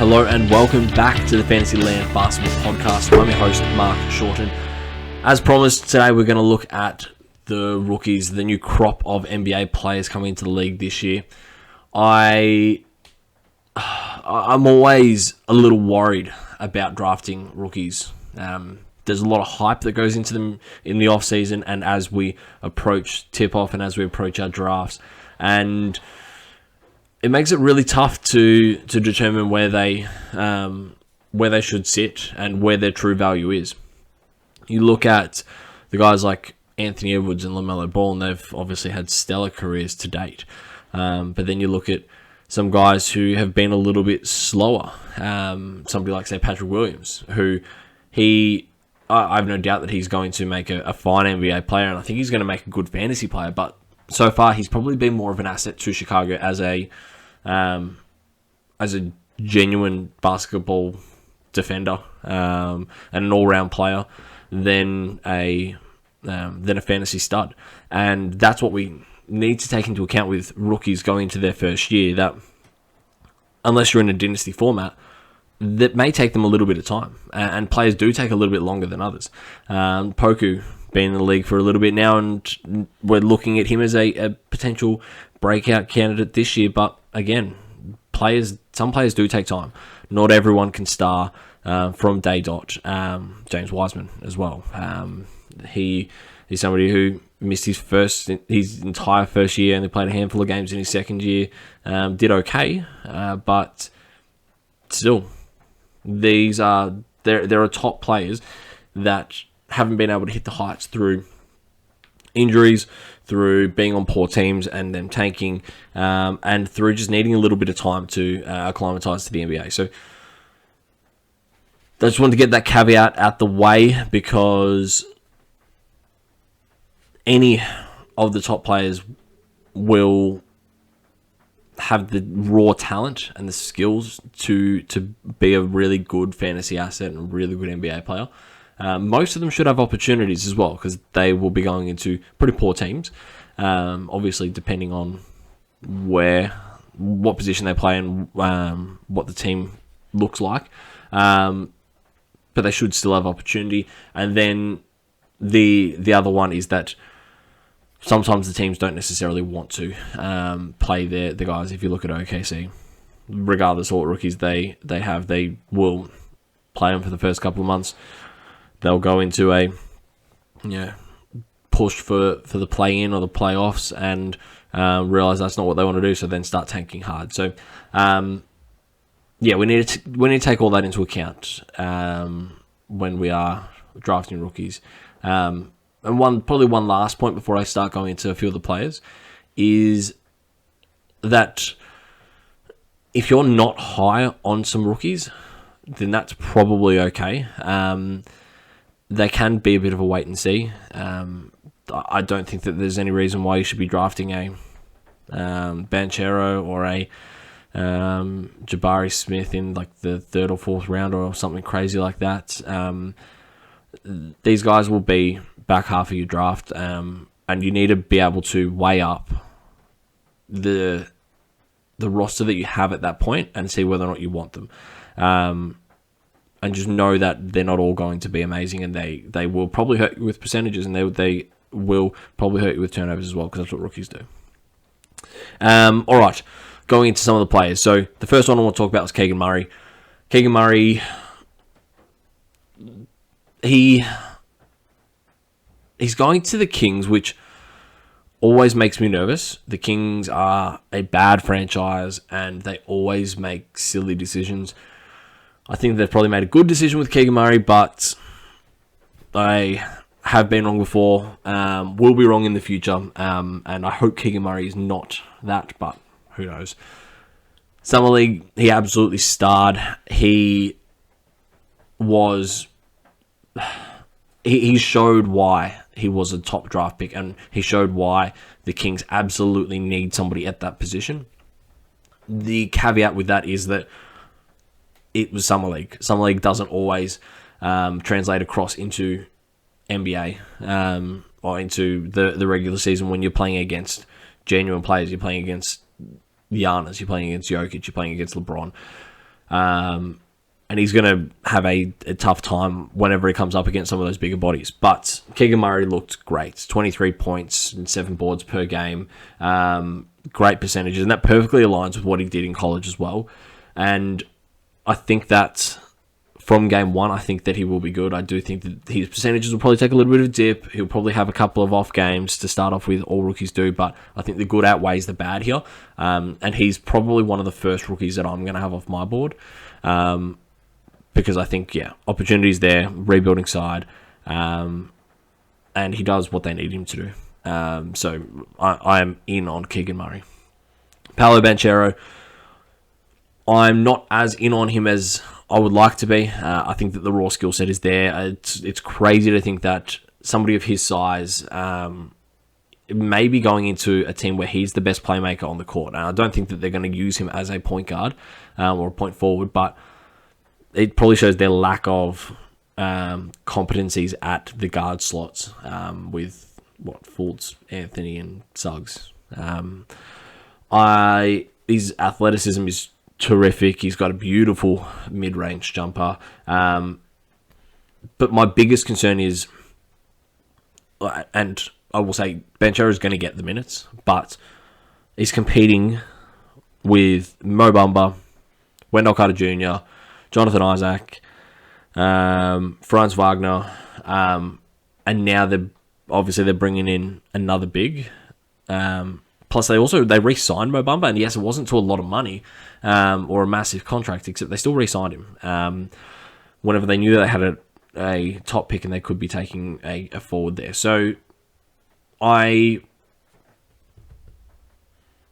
Hello and welcome back to the Fantasyland Basketball Podcast. I'm your host, Mark Shorten. As promised, today we're going to look at the rookies, the new crop of NBA players coming into the league this year. I'm always a little worried about drafting rookies. There's a lot of hype that goes into them in the off-season and as we approach tip-off and as we approach our drafts. And it makes it really tough to determine where they should sit and where their true value is. You look at the guys like Anthony Edwards and LaMelo Ball, and they've obviously had stellar careers to date. But then you look at some guys who have been a little bit slower. Somebody like, say, Patrick Williams, who I have no doubt that he's going to make a fine NBA player, and I think he's going to make a good fantasy player. But so far, he's probably been more of an asset to Chicago as a genuine basketball defender and an all-round player than a fantasy stud. And that's what we need to take into account with rookies going into their first year, that unless you're in a dynasty format, that may take them a little bit of time. And players do take a little bit longer than others. Poku been in the league for a little bit now, and we're looking at him as a potential breakout candidate this year. But again, some players do take time. Not everyone can star from day dot. James Wiseman as well. He is somebody who missed his entire first year, and they played a handful of games in his second year. Did okay, but still, there are top players that haven't been able to hit the heights through injuries, through being on poor teams and them tanking, and through just needing a little bit of time to acclimatise to the NBA. So I just wanted to get that caveat out the way, because any of the top players will have the raw talent and the skills to be a really good fantasy asset and a really good NBA player. Most of them should have opportunities as well, because they will be going into pretty poor teams. Obviously, depending on what position they play and what the team looks like. But they should still have opportunity. And then the other one is that sometimes the teams don't necessarily want to play the guys. If you look at OKC, regardless of what rookies they have, they will play them for the first couple of months. They'll go into a push for the play-in or the playoffs and realize that's not what they want to do, so then start tanking hard. So, we need to take all that into account when we are drafting rookies. And probably one last point before I start going into a few of the players is that if you're not high on some rookies, then that's probably okay. They can be a bit of a wait and see. I don't think that there's any reason why you should be drafting a Banchero or a Jabari Smith in like the third or fourth round or something crazy like that. These guys will be back half of your draft, and you need to be able to weigh up the roster that you have at that point and see whether or not you want them. And just know that they're not all going to be amazing, and they will probably hurt you with percentages, and they will probably hurt you with turnovers as well, because that's what rookies do. All right, going into some of the players. So the first one I want to talk about is Keegan Murray. Keegan Murray, he's going to the Kings, which always makes me nervous. The Kings are a bad franchise, and they always make silly decisions. I think they've probably made a good decision with Keegan Murray, but I have been wrong before, will be wrong in the future, and I hope Keegan Murray is not that, but who knows. Summer League, he absolutely starred. He showed why he was a top draft pick, and he showed why the Kings absolutely need somebody at that position. The caveat with that is that it was Summer League. Summer League doesn't always translate across into NBA or into the regular season when you're playing against genuine players. You're playing against Giannis, you're playing against Jokic, you're playing against LeBron. And he's going to have a tough time whenever he comes up against some of those bigger bodies. But Keegan Murray looked great. 23 points and 7 boards per game. Great percentages. And that perfectly aligns with what he did in college as well. And I think that from game one, I think that he will be good. I do think that his percentages will probably take a little bit of a dip. He'll probably have a couple of off games to start off with. All rookies do. But I think the good outweighs the bad here. And he's probably one of the first rookies that I'm going to have off my board. Because I think, opportunities there, rebuilding side, and he does what they need him to do. So I am in on Keegan Murray. Paolo Banchero, I'm not as in on him as I would like to be. I think that the raw skill set is there. It's crazy to think that somebody of his size may be going into a team where he's the best playmaker on the court. And I don't think that they're going to use him as a point guard or a point forward, but it probably shows their lack of competencies at the guard slots with Fultz, Anthony, and Suggs. His athleticism is terrific. He's got a beautiful mid-range jumper. But my biggest concern is, and I will say, Banchero is going to get the minutes, but he's competing with Mo Bamba, Wendell Carter Jr., Jonathan Isaac, Franz Wagner, and now they're bringing in another big. Plus, they re-signed Mo Bamba, and yes, it wasn't to a lot of money or a massive contract, except they still re-signed him. Whenever they knew that they had a top pick and they could be taking a forward there, so as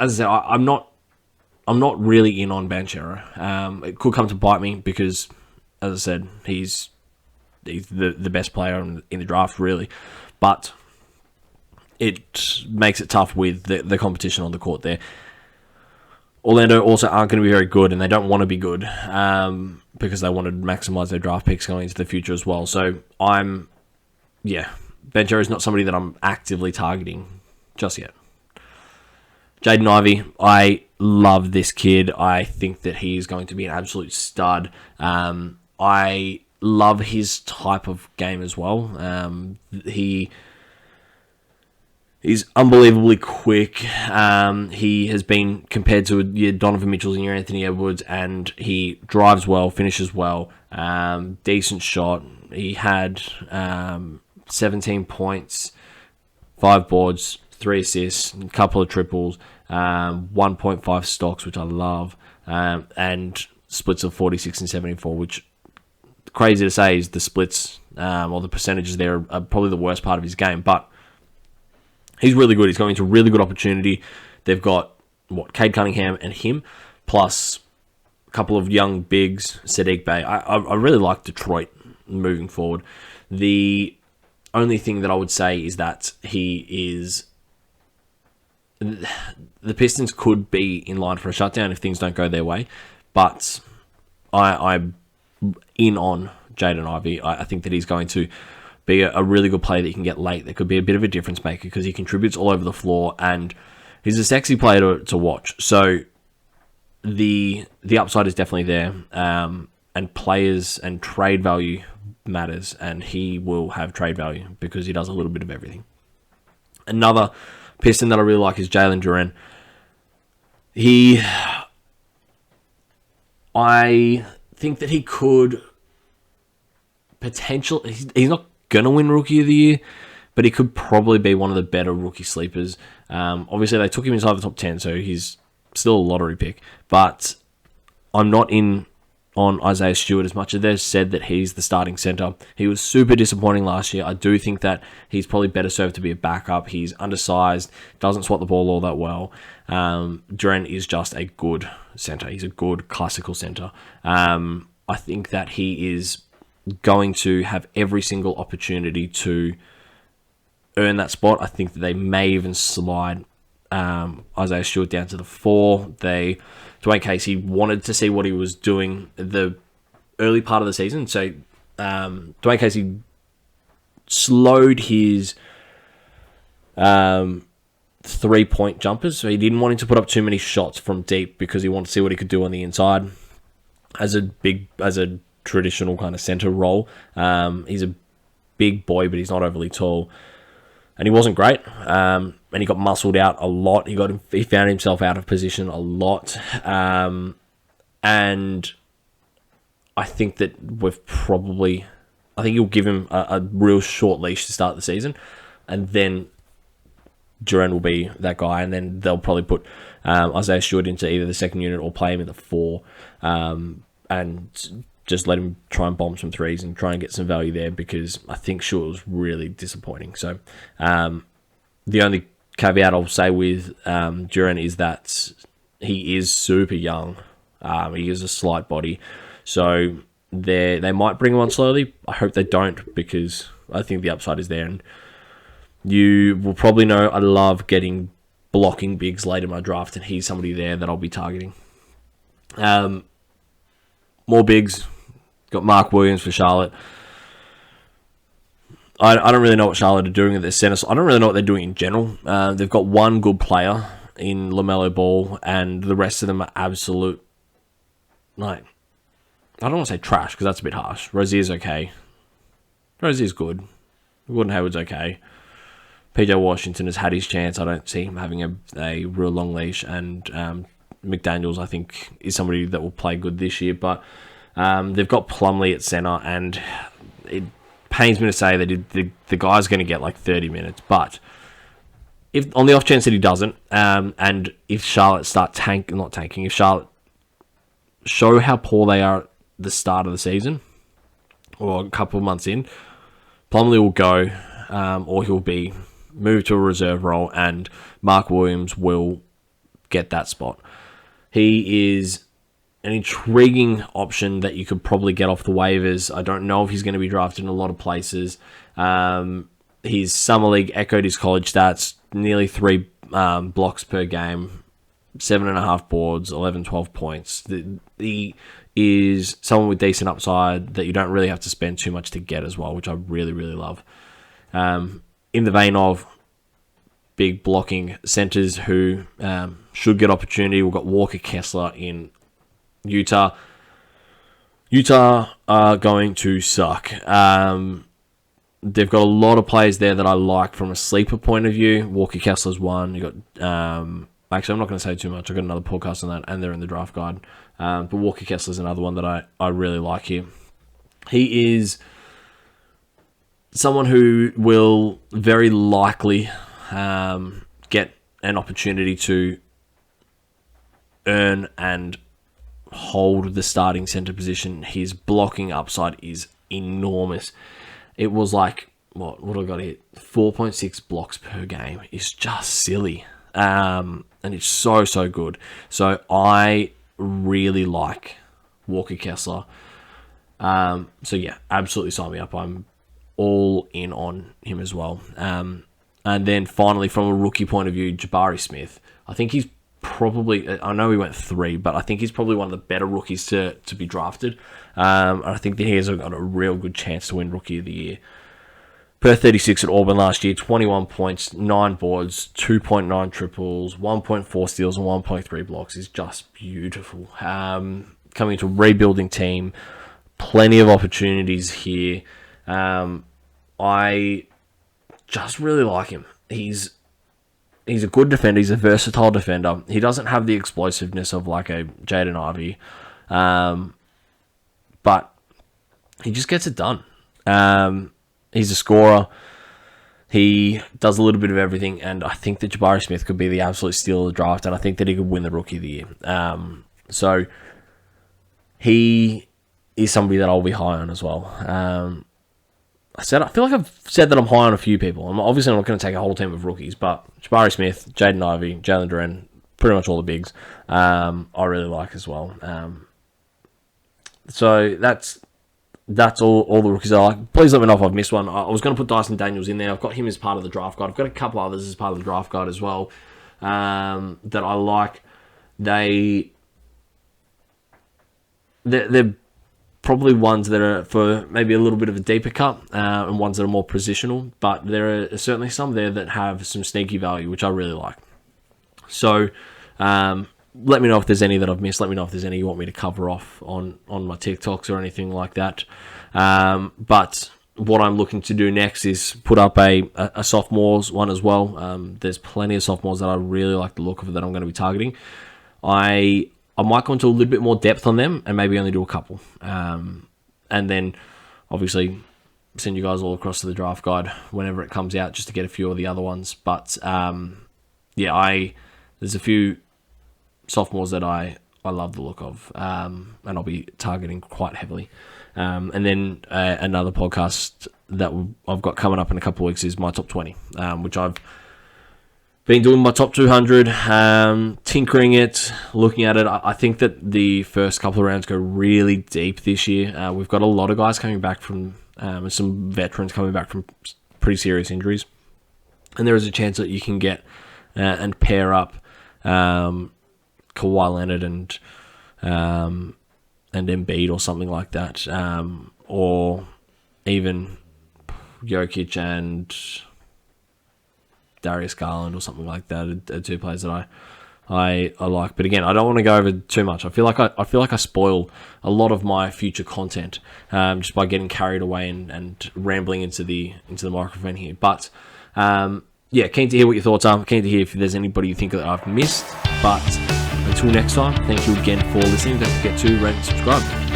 I said, I'm not really in on Banchero. It could come to bite me because, as I said, he's the best player in the draft, really. But it makes it tough with the competition on the court there. Orlando also aren't going to be very good, and they don't want to be good because they want to maximize their draft picks going into the future as well. So Banchero is not somebody that I'm actively targeting just yet. Jaden Ivy, I love this kid. I think that he is going to be an absolute stud. I love his type of game as well. He is unbelievably quick. He has been compared to your Donovan Mitchells and your Anthony Edwards, and he drives well, finishes well, decent shot. He had 17 points, 5 boards, 3 assists, a couple of triples, 1.5 stocks, which I love, and splits of 46 and 74, which, crazy to say, is the splits or the percentages there are probably the worst part of his game, but he's really good. He's going into a really good opportunity. They've got, Cade Cunningham and him, plus a couple of young bigs, Sadiq Bey. I really like Detroit moving forward. The only thing that I would say is that the Pistons could be in line for a shutdown if things don't go their way, but I'm in on Jaden Ivy. I think that he's going to be a really good player that you can get late. That could be a bit of a difference maker because he contributes all over the floor, and he's a sexy player to watch. So the upside is definitely there, and players and trade value matters, and he will have trade value because he does a little bit of everything. Another Piston that I really like is Jalen Duren. I think that he could potentially... He's not going to win Rookie of the Year, but he could probably be one of the better rookie sleepers. Obviously, they took him inside the top 10, so he's still a lottery pick. But I'm not in on Isaiah Stewart as much as they've said that he's the starting center. He was super disappointing last year. I do think that he's probably better served to be a backup. He's undersized, doesn't swat the ball all that well. Duren is just a good center. He's a good classical center. I think that he is going to have every single opportunity to earn that spot. I think that they may even slide Isaiah Stewart down to the 4. Dwayne Casey wanted to see what he was doing the early part of the season. So Dwayne Casey slowed his 3-point jumpers. So he didn't want him to put up too many shots from deep because he wanted to see what he could do on the inside. as a traditional kind of center role. He's a big boy, but he's not overly tall, and he wasn't great. And he got muscled out a lot. He found himself out of position a lot, and I think that I think you'll give him a real short leash to start the season, and then Duran will be that guy, and then they'll probably put Isaiah Stewart into either the second unit or play him at the 4, and just let him try and bomb some threes and try and get some value there, because I think Stewart was really disappointing. So the only caveat I'll say with Duran is that he is super young. He is a slight body, so they might bring him on slowly. I hope they don't, because I think the upside is there. And you will probably know I love getting blocking bigs late in my draft, and he's somebody there that I'll be targeting. More bigs. Got Mark Williams for Charlotte. I don't really know what Charlotte are doing at their center. So I don't really know what they're doing in general. They've got one good player in LaMelo Ball, and the rest of them are absolute, like, I don't want to say trash, because that's a bit harsh. Rozier's okay. Rozier's good. Gordon Hayward's okay. PJ Washington has had his chance. I don't see him having a real long leash. And McDaniels, I think, is somebody that will play good this year. But they've got Plumlee at center, and it pains me to say that the guy's going to get like 30 minutes. But if on the off chance that he doesn't, and if Charlotte if Charlotte show how poor they are at the start of the season, or a couple of months in, Plumlee will go, or he'll be moved to a reserve role, and Mark Williams will get that spot. He is an intriguing option that you could probably get off the waivers. I don't know if he's going to be drafted in a lot of places. His summer league echoed his college stats, nearly 3 blocks per game, 7.5 boards, 11, 12 points. He is someone with decent upside that you don't really have to spend too much to get as well, which I really, really love. In the vein of big blocking centers who should get opportunity, we've got Walker Kessler in Utah. Utah are going to suck. They've got a lot of players there that I like from a sleeper point of view. Walker Kessler's one. You got actually, I'm not going to say too much. I've got another podcast on that, and they're in the draft guide. But Walker Kessler's another one that I really like here. He is someone who will very likely get an opportunity to earn and hold the starting center position. His blocking upside is enormous. It was like, what do I got here? 4.6 blocks per game. It's just silly. And it's so good. So I really like Walker Kessler. So yeah, absolutely sign me up. I'm all in on him as well. And then finally, from a rookie point of view, Jabari Smith. I think he's probably, I know he went 3, but I think he's probably one of the better rookies to be drafted. I think that he has got a real good chance to win Rookie of the Year. Per 36 at Auburn last year, 21 points, 9 boards, 2.9 triples, 1.4 steals, and 1.3 blocks is just beautiful. Coming into a rebuilding team, plenty of opportunities here. I just really like him. He's a good defender. He's a versatile defender. He doesn't have the explosiveness of like a Jaden Ivy, but he just gets it done. He's a scorer. He does a little bit of everything, and I think that Jabari Smith could be the absolute steal of the draft, and I think that he could win the Rookie of the Year. So he is somebody that I'll be high on as well. I feel like I've said that I'm high on a few people. I'm obviously not going to take a whole team of rookies, but Jabari Smith, Jaden Ivy, Jalen Duren, pretty much all the bigs, I really like as well. So that's all the rookies I like. Please let me know if I've missed one. I was going to put Dyson Daniels in there. I've got him as part of the draft guide. I've got a couple others as part of the draft guide as well that I like. They're probably ones that are for maybe a little bit of a deeper cut and ones that are more positional, but there are certainly some there that have some sneaky value, which I really like. So let me know if there's any that I've missed. Let me know if there's any you want me to cover off on my TikToks or anything like that. But what I'm looking to do next is put up a sophomores one as well. There's plenty of sophomores that I really like the look of that I'm going to be targeting. I might go into a little bit more depth on them and maybe only do a couple. And then obviously send you guys all across to the draft guide whenever it comes out just to get a few of the other ones. But there's a few sophomores that I love the look of, and I'll be targeting quite heavily. And then another podcast that I've got coming up in a couple of weeks is my top 20, which I've been doing my top 200, tinkering it, looking at it. I think that the first couple of rounds go really deep this year. We've got a lot of guys coming back from, some veterans coming back from pretty serious injuries. And there is a chance that you can get and pair up Kawhi Leonard and Embiid or something like that, or even Jokic and Darius Garland or something like that are two players that I like. But again, I don't want to go over too much. I feel like I spoil a lot of my future content just by getting carried away and rambling into the microphone here. But keen to hear what your thoughts are. Keen to hear if there's anybody you think that I've missed. But until next time, thank you again for listening. Don't forget to rate and subscribe.